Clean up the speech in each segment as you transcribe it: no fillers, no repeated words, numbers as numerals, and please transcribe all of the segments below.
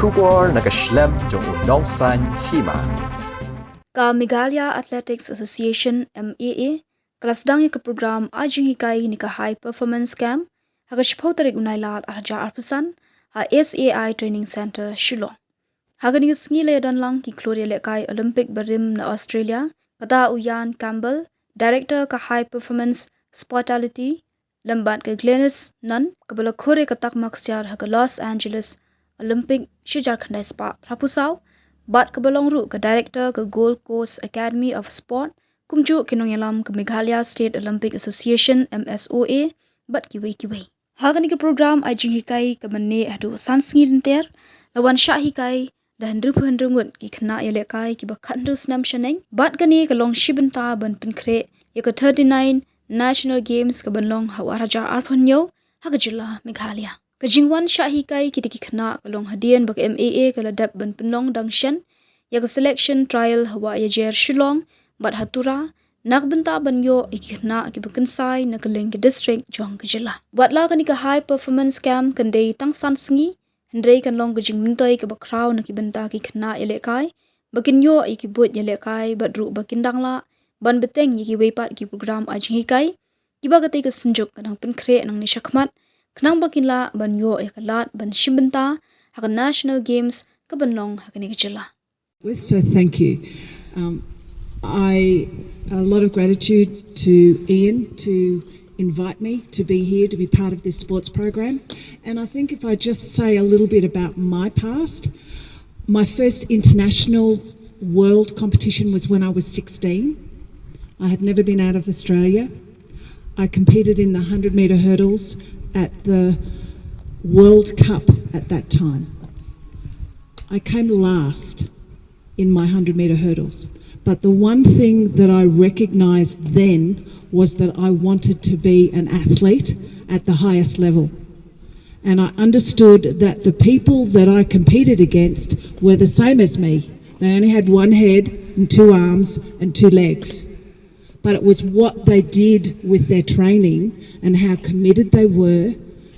Shubor Nakashlem Jong Nongsan Hima. Ka Meghalaya Athletics Association MAA kelasdang ke program Jinghikai ni ka high performance camp hagashpau tarik unailat arja arpusan ha SAI training center Shillong. Hagani sngi dan lang ki Ïalehkai Olympic barim na Australia kata Uyan Campbell director ka high performance sportality lambat ke Glennis nan kabala khore katak maksyar ha Los Angeles Olympic shijar khandai spa rapusau bat kabalong ru ka director ka Gold Coast Academy of Sport kumju kinong yalam ka Meghalaya State Olympic Association MSOA bat kiwei hagani ke program Jinghikai ka manne adu sansngi linter lawan Shahikai dan drup-handrungut ki Khynnah Ïalehkai ki bakhandu snam shaneng bat gani ka long shibenta ban pinkre ya ka 39 National Games ka banlong hawaraja arphonyo ha Jylla Meghalaya ka jingwan Shahikai ki Khynnah ka long hadian bak MAA ka ladap ban pinlong dangshan ya ka selection trial hawa ya jer Shillong bat hatura nakbenta banyo Khynnah ki bakansai na kaleng ki district jong ka Jylla bat la kani ka high performance camp kandei tang sansngi Hendrei kan long kejing mintoi ke bakraw na kibenta ki Khynnah Ïalehkai bakin yo iki but Ïalehkai badru bakin dangla ban beteng ki weipat ki program Jinghikai kiba gate ka senjuk kanang pinkre nang ni shakmat kanang bakin la ban yo kalat ban shimbenta ha national games ka banlong ha ni Jylla. So thank you. A lot of gratitude to Ian to invite me to be here to be part of this sports program. And I think if I just say a little bit about my past, my first international world competition was when I was 16. I had never been out of Australia. I competed in the 100-metre hurdles at the World Cup at that time. I came last in my 100-metre hurdles. But the one thing that I recognised then was that I wanted to be an athlete at the highest level. And I understood that the people that I competed against were the same as me. They only had one head and two arms and two legs. But it was what they did with their training and how committed they were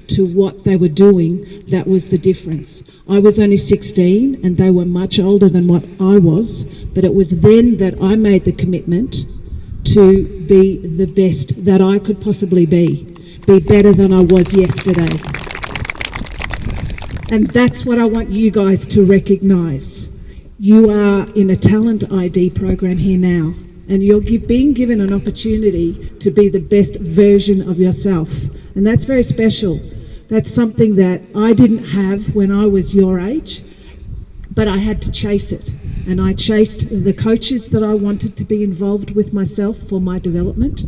to what they were doing that was the difference. I was only 16 and they were much older than what I was, but it was then that I made the commitment to be the best that I could possibly be better than I was yesterday. And that's what I want you guys to recognise. You are in a talent ID program here now, and you're being given an opportunity to be the best version of yourself. And that's very special. That's something that I didn't have when I was your age, but I had to chase it. And I chased the coaches that I wanted to be involved with myself for my development,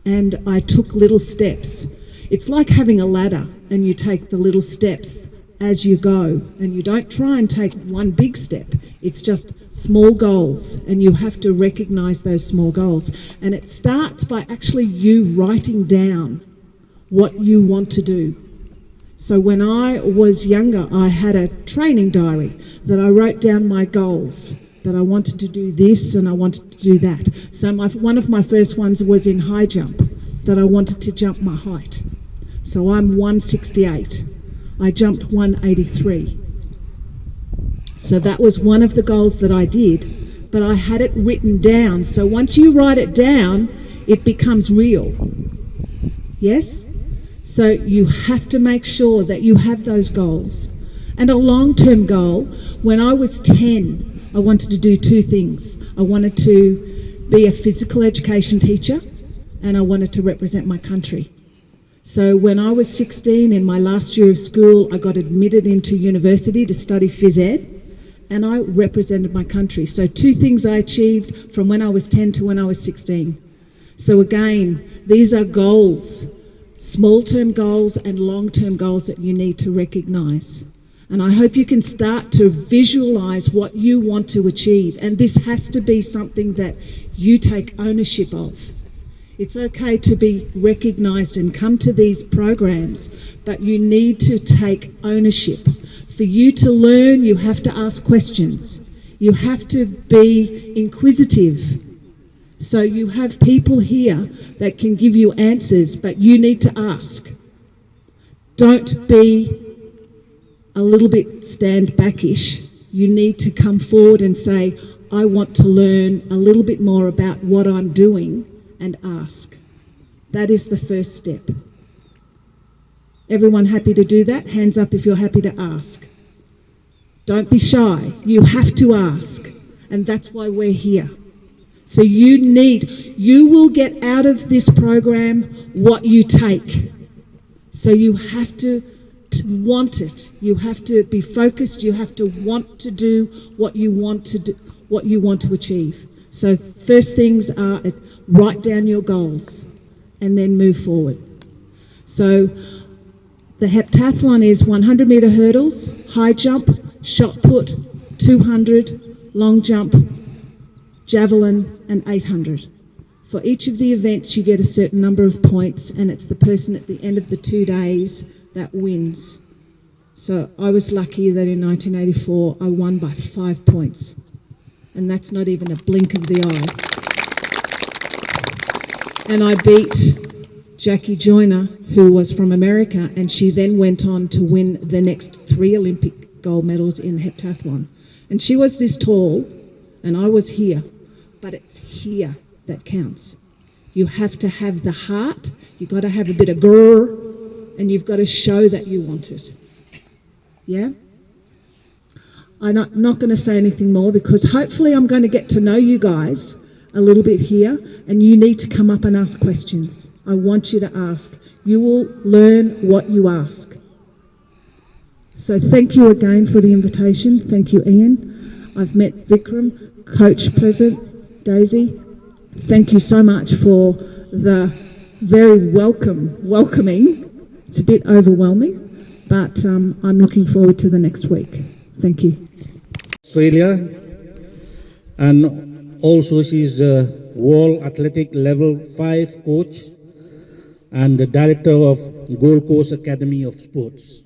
and I took little steps. It's like having a ladder, and you take the little steps as you go, and you don't try and take one big step. It's just small goals, and you have to recognise those small goals. And it starts by actually you writing down what you want to do. So when I was younger, I had a training diary that I wrote down my goals, that I wanted to do this and I wanted to do that. So one of my first ones was in high jump, that I wanted to jump my height. So I'm 168. I jumped 183. So that was one of the goals that I did, but I had it written down. So once you write it down, it becomes real. Yes? So you have to make sure that you have those goals. And a long-term goal, when I was 10, I wanted to do two things. I wanted to be a physical education teacher, and I wanted to represent my country. So when I was 16, in my last year of school, I got admitted into university to study phys ed, and I represented my country. So two things I achieved from when I was 10 to when I was 16. So again, these are goals. Small-term goals and long-term goals that you need to recognise. And I hope you can start to visualise what you want to achieve. And this has to be something that you take ownership of. It's okay to be recognised and come to these programs, but you need to take ownership. For you to learn, you have to ask questions. You have to be inquisitive. So you have people here that can give you answers, but you need to ask. Don't be a little bit stand backish, you need to come forward and say, I want to learn a little bit more about what I'm doing, and ask. That is the first step. Everyone happy to do that? Hands up if you're happy to ask. Don't be shy. You have to ask. And that's why we're here. So you will get out of this program what you take. So you have to want it. You have to be focused. You have to want to do what you want to do, what you want to achieve. So first things are write down your goals and then move forward. So the heptathlon is 100 metre hurdles, high jump, shot put, 200, long jump, javelin and 800. For each of the events you get a certain number of points, and it's the person at the end of the 2 days that wins. So I was lucky that in 1984 I won by 5 points, and that's not even a blink of the eye. And I beat Jackie Joyner, who was from America, and she then went on to win the next 3 Olympic gold medals in heptathlon. And she was this tall, and I was here, but it's here that counts. You have to have the heart, you've got to have a bit of grrr, and you've got to show that you want it. Yeah? I'm not going to say anything more, because hopefully I'm going to get to know you guys a little bit here, and you need to come up and ask questions. I want you to ask. You will learn what you ask. So thank you again for the invitation. Thank you, Ian. I've met Vikram, Coach Pleasant, Daisy. Thank you so much for the very welcoming. It's a bit overwhelming, but I'm looking forward to the next week. Thank you. Australia, and also she's a World Athletic Level 5 coach and the director of Gold Coast Academy of Sports.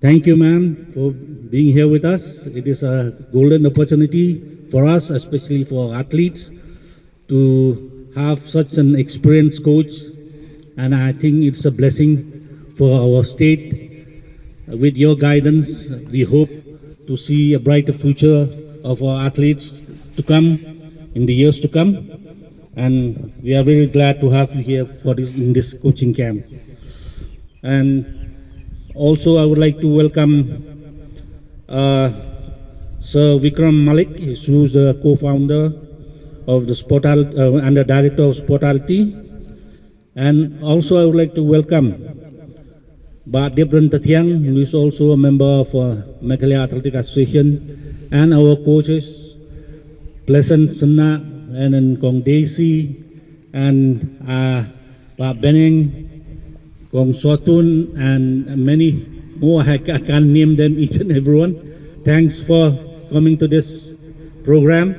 Thank you, ma'am, for being here with us. It is a golden opportunity for us, especially for athletes, to have such an experienced coach, and I think it's a blessing for our state. With your guidance, we hope to see a brighter future of our athletes to come in the years to come, and we are very glad to have you here for this in this coaching camp. And also I would like to welcome Sir Vikram Malik, who is the co-founder of the and the director of Sportality. And also I would like to welcome But Debran Tathiang, who is also a member of Meghalaya Athletic Association, and our coaches, Pleasant Sanna, and then Kong Daisy, and Pak Beneng, Kong Sotun, and many more. I can't name them each and everyone. Thanks for coming to this program.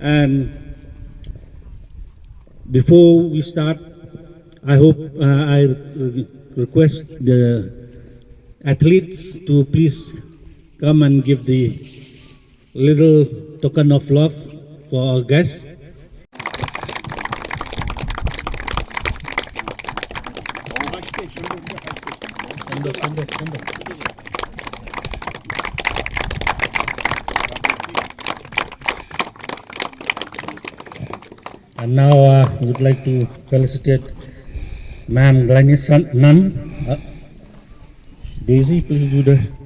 And before we start, I hope I request the athletes to please come and give the little token of love for our guests. And now I would like to felicitate Ma'am Gladys Nunn. Daisy, please do the.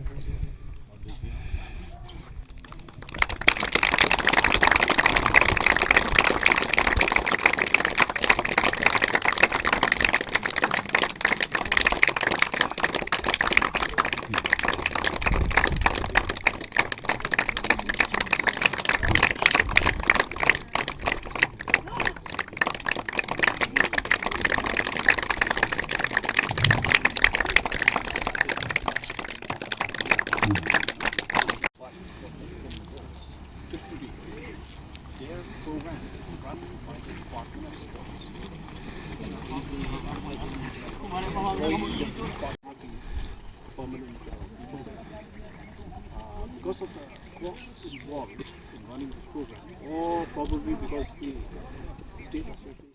Because of the costs involved in running this program, or probably because the state association